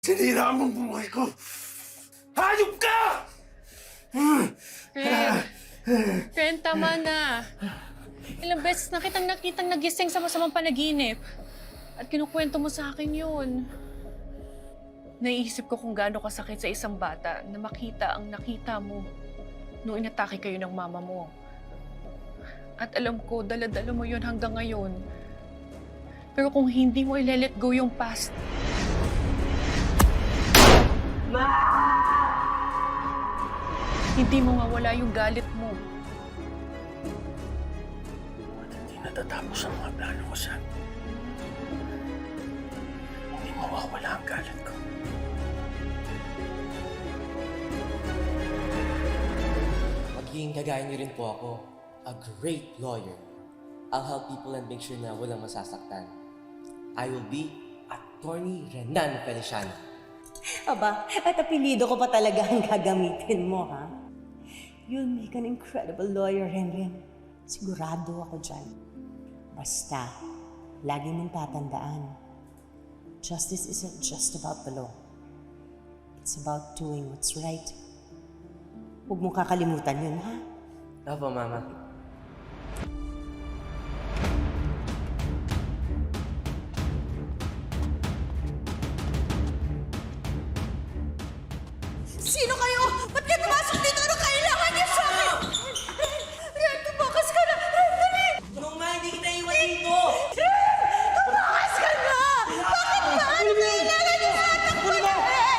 Sinira mo ang buhay ko! Hayop ka! Ren, tama na. Ilang beses na kitang nakitang nagising sa masamang panaginip. At kinukwento mo sa akin yun. Naiisip ko kung gaano kasakit sa isang bata na makita ang nakita mo nung inatake kayo ng mama mo. At alam ko, dala-dala mo yun hanggang ngayon. Pero kung hindi mo i-let go yung past, hindi mo mawala yung galit mo. At hindi natatapos ang mga plano ko, Sam. Hindi mawawala ang galit ko. Magiging kagaya niyo rin po ako, a great lawyer. I'll help people and make sure na walang masasaktan. I will be Attorney Renan Feliciano. Aba, at apelido ko pa talaga ang gagamitin mo, ha? You'll make an incredible lawyer, Renren. Sigurado ako dyan. Basta, lagi mong tatandaan, justice isn't just about the law. It's about doing what's right. Huwag mong kakalimutan yun, ha? Opo, Mama. Sino kayo? Ba't kayo pumasok dito? Ano kailangan niyo sa akin? Ren, tumakas ka na! Ren, dali! Anong ma, hindi kita iwan dito! Ren! Tumakas ka na! Bakit ba? Ano kailangan niyo sa anak ko na, Ren?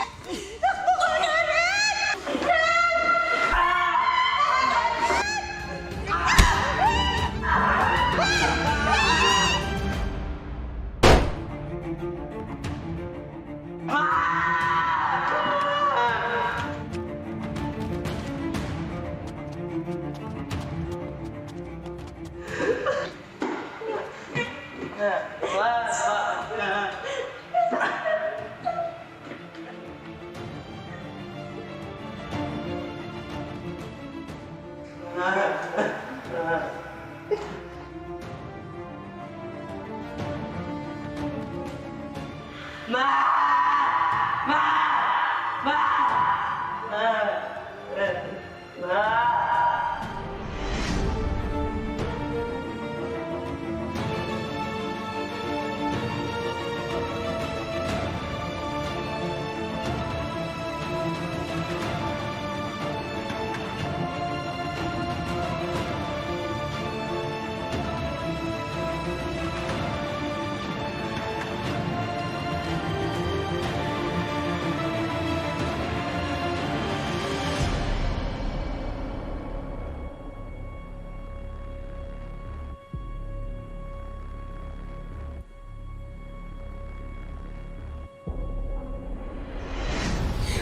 Takbo ka na, Ren!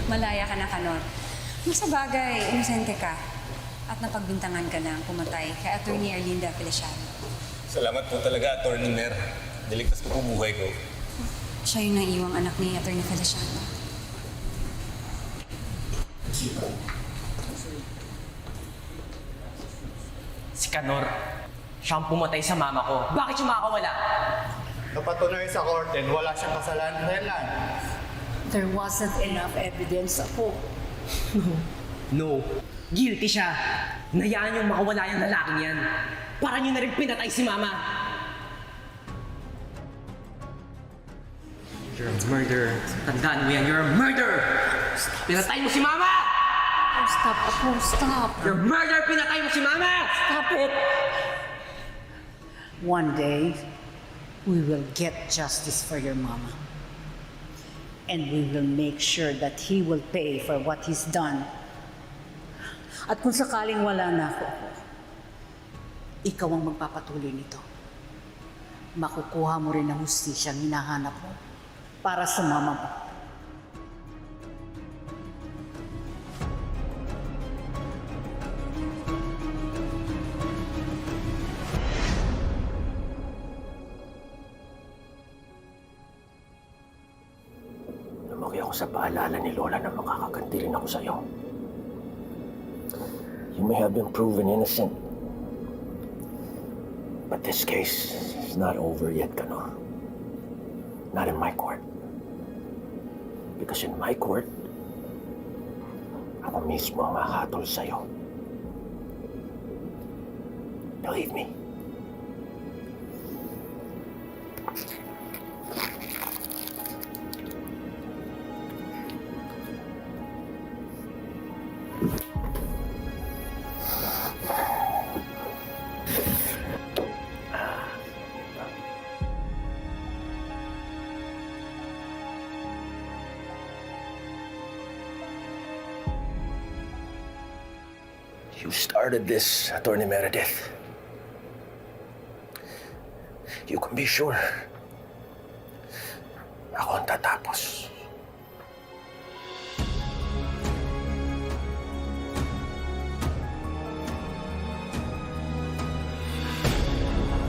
Malaya ka na, Kanor. Kung sa bagay, inosente ka at napagbintangan ka na pumatay kay Attorney Erlinda Feliciano. Salamat po talaga, Attorney Mer. Niligtas ko po buhay ko. Siya yung naiiwang anak ni Attorney Feliciano. Si Kanor, siya ang pumatay sa mama ko. Bakit siya makakawala? Napatunay sa korte, wala siyang kasalanan, Renan. There wasn't enough evidence ako. No. Guilty siya. Nayaan niyong makawala yung lalaking yan. Para niyo na rin pinatay si mama. You're a murderer. Tandaan mo yan, you're a murderer! Pinatay mo si mama! Oh, stop ako, stop. You're a murderer! Pinatay mo si mama! Stop it. One day, we will get justice for your mama. And we will make sure that he will pay for what he's done. At kung sakaling wala na ako, ikaw ang magpapatuloy nito. Makukuha mo rin ang hustisyang hinahanap mo para sa mama mo. Lumaki ako sa paalala ni Lola na makakaganti rin ako sa'yo. You may have been proven innocent. But this case is not over yet, Kanor. Not in my court. Because in my court, ako mismo ang hahatol sa'yo. Believe me. You started this, Attorney Meredith. You can be sure. Ako ang tatapos.